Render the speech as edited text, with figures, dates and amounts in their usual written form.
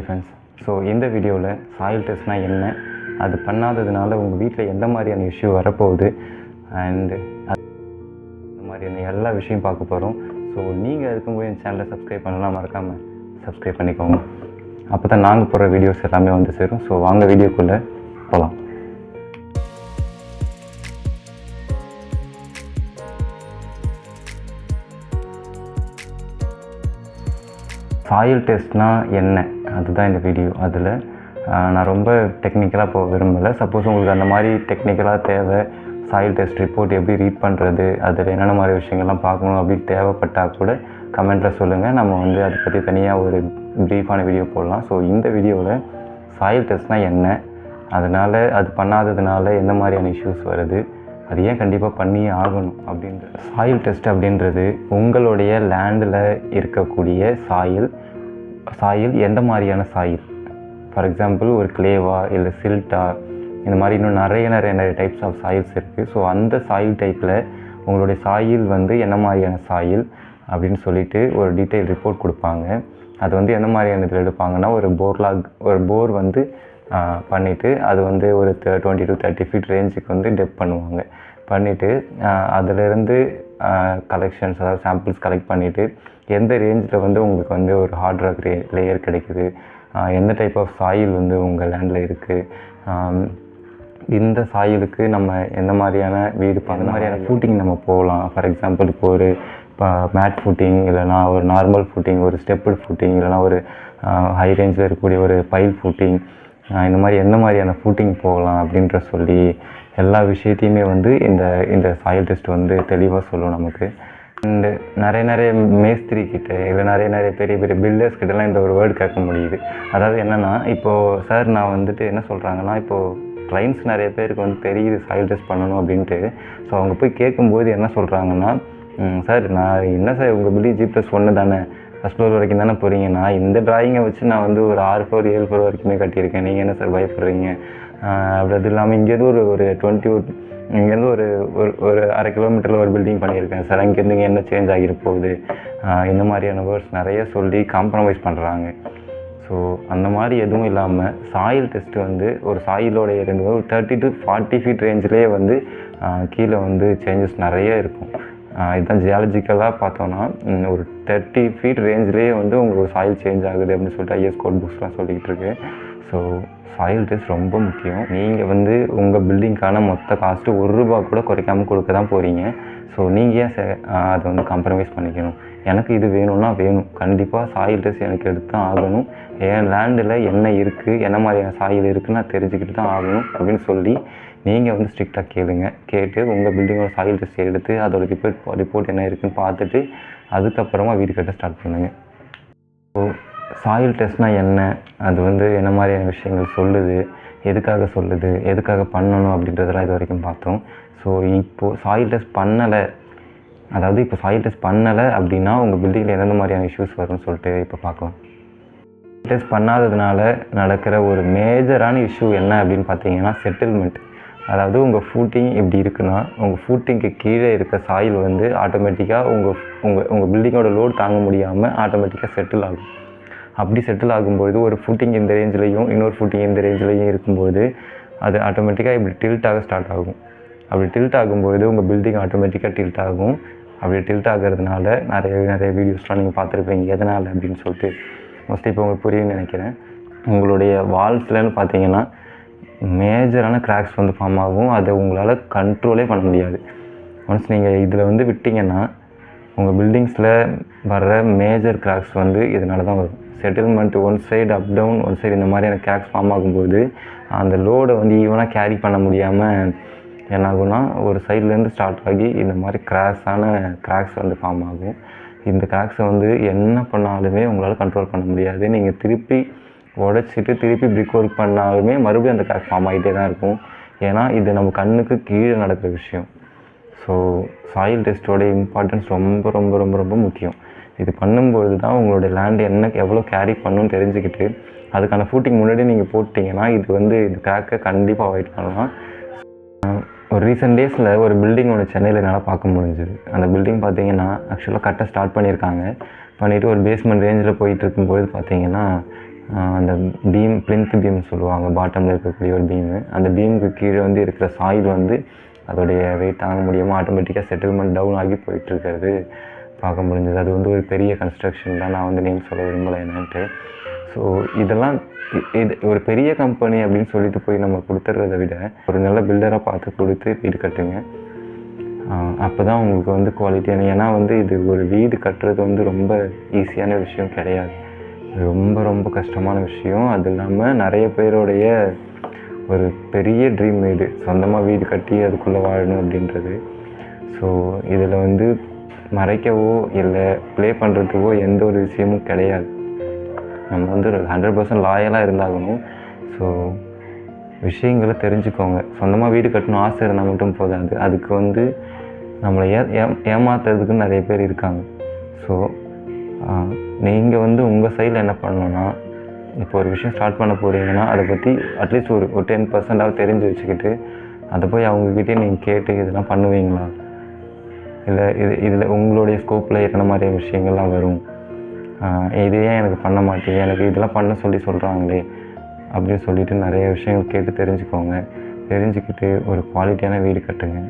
Friends. So இந்த வீடியோவில் soil டெஸ்ட்னால் என்ன, அது பண்ணாததுனால உங்கள் வீட்டில் எந்த மாதிரியான இஷ்யூ வரப்போகுது அண்டு அந்த மாதிரியான எல்லா விஷயம் பார்க்க போகிறோம். ஸோ நீங்கள் இருக்கும்போது என் சேனலை சப்ஸ்கிரைப் பண்ணலாம், மறக்காமல் சப்ஸ்கிரைப் பண்ணிக்கோங்க. அப்போ தான் நாங்கள் போகிற வீடியோஸ் எல்லாமே வந்து சேரும். ஸோ வாங்க வீடியோக்குள்ளே போகலாம். சாயில் டெஸ்ட்னால் என்ன, அதுதான் இந்த வீடியோ. அதில் நான் ரொம்ப டெக்னிக்கலாக போக விரும்பலை. சப்போஸ் உங்களுக்கு அந்த மாதிரி டெக்னிக்கலாக தேவை, சாயில் டெஸ்ட் ரிப்போர்ட் எப்படி ரீட் பண்ணுறது, அதில் என்னென்ன மாதிரி விஷயங்கள்லாம் பார்க்கணும் அப்படின்னு தேவைப்பட்டால் கூட கமெண்ட்டில் சொல்லுங்கள். நம்ம வந்து அதை பற்றி தனியாக ஒரு ப்ரீஃபான வீடியோ போடலாம். ஸோ இந்த வீடியோவில் சாயில் டெஸ்ட்னால் என்ன, அதனால் அது பண்ணாததுனால எந்த மாதிரியான இஷ்யூஸ் வருது, அது ஏன் கண்டிப்பாக பண்ணியே ஆகணும் அப்படின்றது. சாயில் டெஸ்ட் அப்படின்றது உங்களுடைய லேண்டில் இருக்கக்கூடிய சாயில் எந்த மாதிரியான சாயில், ஃபார் எக்ஸாம்பிள் ஒரு கிளேவா இல்லை சில்ட்டா, இந்த மாதிரி இன்னும் நிறைய டைப்ஸ் ஆஃப் சாயில்ஸ் இருக்குது. ஸோ அந்த சாயில் டைப்பில் உங்களுடைய சாயில் வந்து என்ன மாதிரியான சாயில் அப்படின்னு சொல்லிட்டு ஒரு டீட்டெயில் ரிப்போர்ட் கொடுப்பாங்க. அது வந்து எந்த மாதிரியான இதில் எடுப்பாங்கன்னா, ஒரு போர் வந்து பண்ணிவிட்டு அது வந்து ஒரு 20 to 30 ஃபீட் ரேஞ்சுக்கு வந்து டெப்த் பண்ணுவாங்க. பண்ணிவிட்டு அதிலேருந்து கலெக்ஷன்ஸ், அதாவது சாம்பிள்ஸ் கலெக்ட் பண்ணிவிட்டு எந்த ரேஞ்சில் வந்து உங்களுக்கு வந்து ஒரு ஹார்ட் ராக் லேயர் கிடைக்குது, எந்த டைப் ஆஃப் சாயில் வந்து உங்கள் லேண்டில் இருக்குது, இந்த சாயிலுக்கு நம்ம எந்த மாதிரியான வீடு அந்த மாதிரியான ஃபூட்டிங் நம்ம போகலாம். ஃபார் எக்ஸாம்பிள் இப்போ ஒரு மேட் ஃபூட்டிங், இல்லைனா ஒரு நார்மல் ஃபூட்டிங், ஒரு ஸ்டெப்புடு ஃபூட்டிங், இல்லைனா ஒரு ஹை ரேஞ்சில் இருக்கக்கூடிய ஒரு பைல் ஃபூட்டிங், இந்த மாதிரி எந்த மாதிரியான ஃபூட்டிங் போகலாம் அப்படின்ற சொல்லி எல்லா விஷயத்தையுமே வந்து இந்த சாயில் டெஸ்ட் வந்து தெளிவாக சொல்லும் நமக்கு. அண்டு நிறைய மேஸ்திரி கிட்ட, இல்லை நிறைய பெரிய பில்டர்ஸ் கிட்டலாம் இந்த ஒரு வேர்டு கேட்க முடியுது. அதாவது என்னென்னா, இப்போது சார் நான் வந்துட்டு என்ன சொல்கிறாங்கன்னா, இப்போது கிளைண்ட்ஸ் நிறைய பேருக்கு வந்து தெரியுது சாயில் டெஸ்ட் பண்ணணும் அப்படின்ட்டு. ஸோ அவங்க போய் கேட்கும்போது என்ன சொல்கிறாங்கன்னா, சார் நான் என்ன சார் உங்கள் பில்டிங் G+1 தானே, ஃபஸ்ட் ஃப்ளோர் வரைக்கும் தானே போகிறீங்க, நான் இந்த ட்ராயிங்கை வச்சு நான் வந்து ஒரு 6 ஃப்ளோர் 7 ஃப்ளோர் வரைக்குமே கட்டியிருக்கேன், நீங்கள் என்ன சார் பயப்படுறீங்க, அப்படி அது இல்லாமல் இங்கேருந்து ஒரு 20 இங்கேருந்து ஒரு அரை கிலோமீட்டரில் ஒரு பில்டிங் பண்ணியிருக்கேன் சார், அங்கேருந்து இங்கே என்ன சேஞ்ச் ஆகிட்டு போகுது, இந்த மாதிரியான வேர்ட்ஸ் நிறைய சொல்லி காம்ப்ரமைஸ் பண்ணுறாங்க. ஸோ அந்த மாதிரி எதுவும் இல்லாமல் சாயில் டெஸ்ட்டு வந்து ஒரு சாயிலோடைய 30 to 40 ஃபீட் ரேஞ்சிலே வந்து கீழே வந்து சேஞ்சஸ் நிறைய இருக்கும். இதுதான் ஜியாலஜிக்கலாக பார்த்தோன்னா ஒரு 30 ஃபீட் ரேஞ்சிலே வந்து உங்களுக்கு சாயில் சேஞ்ச் ஆகுது அப்படின்னு சொல்லிட்டு ஐஎஸ் கோட் புக்ஸ்லாம் சொல்லிக்கிட்டு இருக்கு. ஸோ சாயில் டெஸ்ட் ரொம்ப முக்கியம். நீங்கள் வந்து உங்கள் பில்டிங்க்கான மொத்த காஸ்ட்டு ₹1 கூட குறைக்காமல் கொடுக்க தான் போகிறீங்க. ஸோ நீங்கள் ஏன் அதை வந்து காம்ப்ரமைஸ் பண்ணிக்கணும், எனக்கு இது வேணும்னா வேணும், கண்டிப்பாக சாயில் டெஸ்ட் எனக்கு எடுத்து தான் ஆகணும், என் லேண்டில் என்ன இருக்குது, என்ன மாதிரியான சாயில் இருக்குதுன்னு நான் தெரிஞ்சுக்கிட்டு தான் ஆகணும் அப்படின்னு சொல்லி நீங்கள் வந்து ஸ்ட்ரிக்டாக கேட்டு உங்கள் பில்டிங்கோட சாயில் டெஸ்ட் எடுத்து அதோட ரிப்போர்ட் என்ன இருக்குதுன்னு பார்த்துட்டு அதுக்கப்புறமா வீடு கட்ட ஸ்டார்ட் பண்ணுங்கள். ஸோ சாயில் டெஸ்ட்னால் என்ன, அது வந்து என்ன மாதிரியான விஷயங்கள் சொல்லுது, எதுக்காக பண்ணணும் அப்படின்றதெல்லாம் இது வரைக்கும் பார்த்தோம். ஸோ இப்போது சாயில் டெஸ்ட் பண்ணலை அப்படின்னா உங்கள் பில்டிங்கில் எந்தெந்த மாதிரியான இஷ்யூஸ் வரும்னு சொல்லிட்டு இப்போ பார்க்கலாம். டெஸ்ட் பண்ணாததுனால நடக்கிற ஒரு மேஜரான இஷ்யூ என்ன அப்படின்னு பார்த்தீங்கன்னா, செட்டில்மெண்ட். அதாவது உங்கள் ஃபூட்டிங் இப்படி இருக்குன்னா, உங்கள் ஃபூட்டிங்க்கு கீழே இருக்க சாயில் வந்து ஆட்டோமேட்டிக்காக உங்கள் பில்டிங்கோட லோடு தாங்க முடியாமல் ஆட்டோமேட்டிக்காக செட்டில் ஆகும். அப்படி செட்டில் ஆகும்போது ஒரு ஃபூட்டிங் இந்த ரேஞ்சிலையும் இன்னொரு ஃபூட்டிங் இந்த ரேஞ்சிலையும் இருக்கும்போது அது ஆட்டோமேட்டிக்காக இப்படி டில்ட்டாக ஸ்டார்ட் ஆகும். அப்படி டில்ட் ஆகும்போது உங்கள் பில்டிங் ஆட்டோமேட்டிக்காக டில்ட் ஆகும். அப்படி டில்ட் ஆகிறதுனால நிறைய வீடியோஸ்லாம் நீங்கள் பார்த்துருப்பீங்க எதனால் அப்படின்னு சொல்லிட்டு. மோஸ்ட்லி இப்போ உங்களுக்கு புரியும்னு நினைக்கிறேன். உங்களுடைய வால்ஸ்லன்னு பார்த்தீங்கன்னா மேஜரான கிராக்ஸ் வந்து ஃபார்ம் ஆகும். அதை உங்களால் கண்ட்ரோலே பண்ண முடியாது. ஒன்ஸ் நீங்கள் இதில் வந்து விட்டிங்கன்னா உங்கள் பில்டிங்ஸில் வர்ற மேஜர் கிராக்ஸ் வந்து இதனால தான் வரும். Settlement one side up down, one side இந்த மாதிரியான கிராக்ஸ் ஃபார்ம் ஆகும்போது அந்த லோடை வந்து ஈவனாக கேரி பண்ண முடியாமல் என்னாகும்னா ஒரு சைட்லேருந்து ஸ்டார்ட் ஆகி இந்த மாதிரி கிராக்ஸ் வந்து ஃபார்ம் ஆகும். இந்த கிராக்ஸை வந்து என்ன பண்ணாலுமே உங்களால் கண்ட்ரோல் பண்ண முடியாது. நீங்கள் திருப்பி உடைச்சிட்டு திருப்பி பிரிக் ஒர்க் பண்ணாலுமே மறுபடியும் அந்த கிராக் ஃபார்ம் ஆகிட்டே தான் இருக்கும். ஏன்னா இது நம்ம கண்ணுக்கு கீழே நடக்கிற விஷயம். ஸோ சாயில் டெஸ்ட்டோட இம்பார்ட்டன்ஸ் ரொம்ப ரொம்ப ரொம்ப ரொம்ப முக்கியம். இது பண்ணும்பொழுது தான் உங்களோட லேண்டு எவ்வளோ கேரி பண்ணணும்னு தெரிஞ்சுக்கிட்டு அதுக்கான ஃபூட்டிங் முன்னாடி நீங்கள் போட்டிங்கன்னா இந்த கிராக்கை கண்டிப்பாக அவாய்ட் பண்ணலாம். ஒரு ரீசெண்ட் டேஸில் ஒரு பில்டிங் ஒன்று சென்னையில் என்னால் பார்க்க முடிஞ்சுது. அந்த பில்டிங் பார்த்தீங்கன்னா ஆக்சுவலாக கட்ட ஸ்டார்ட் பண்ணியிருக்காங்க. பண்ணிவிட்டு ஒரு பேஸ்மெண்ட் ரேஞ்சில் போயிட்டு இருக்கும்போது பார்த்தீங்கன்னா அந்த பிளிந்த் பீம் சொல்லுவாங்க, பாட்டமில் இருக்கக்கூடிய ஒரு பீமு. அந்த பீமுக்கு கீழே வந்து இருக்கிற சாயில் வந்து அதோடைய வெயிட் தாங்க முடியாமல் ஆட்டோமேட்டிக்காக செட்டில்மெண்ட் டவுன் ஆகி போயிட்டுருக்கிறது பார்க்க முடிஞ்சது. அது வந்து ஒரு பெரிய கன்ஸ்ட்ரக்ஷன் தான், நான் வந்து நேம் சொல்ல விரும்பலை என்னன்ட்டு. ஸோ இதெல்லாம் இது ஒரு பெரிய கம்பெனி அப்படின்னு சொல்லிட்டு போய் நம்ம கொடுத்துட்றத விட ஒரு நல்ல பில்டராக பார்த்து கொடுத்து வீடு கட்டுங்க. அப்போ தான் உங்களுக்கு வந்து குவாலிட்டியான, ஏன்னா வந்து இது ஒரு வீடு கட்டுறது வந்து ரொம்ப ஈஸியான விஷயம் கிடையாது. ரொம்ப ரொம்ப கஷ்டமான விஷயம். அது இல்லாமல் நிறைய பேருடைய ஒரு பெரிய ட்ரீம் வீடு, சொந்தமாக வீடு கட்டி அதுக்குள்ளே வாழணும் அப்படின்றது. ஸோ இதில் வந்து மறைக்கவோ இல்லை ப்ளே பண்ணுறதுக்கோ எந்த ஒரு விஷயமும் கிடையாது. நம்ம வந்து 100% லாயலாக இருந்தாகணும். ஸோ விஷயங்களை தெரிஞ்சுக்கோங்க. சொந்தமாக வீடு கட்டணும் ஆசை இருந்தால் மட்டும் போதாது, அதுக்கு வந்து நம்மளை ஏமாத்துறதுக்குன்னு நிறைய பேர் இருக்காங்க. ஸோ நீங்கள் வந்து உங்கள் சைடில் என்ன பண்ணணுன்னா, இப்போ ஒரு விஷயம் ஸ்டார்ட் பண்ண போகிறீங்கன்னா அதை பற்றி அட்லீஸ்ட் ஒரு 10% தெரிஞ்சு வச்சுக்கிட்டு அதை போய் அவங்கக்கிட்டே நீங்கள் கேட்டு இதெல்லாம் பண்ணுவீங்களா, இல்லை இதில் உங்களுடைய ஸ்கோப்பில் என்ன மாதிரி விஷயங்கள்லாம் வரும், இது ஏன் எனக்கு பண்ண மாட்டேங்க, எனக்கு இதெல்லாம் பண்ண சொல்கிறாங்களே அப்படின்னு சொல்லிட்டு நிறைய விஷயங்கள் கேட்டு தெரிஞ்சுக்கோங்க. தெரிஞ்சுக்கிட்டு ஒரு குவாலிட்டியான வீடு கட்டுங்க.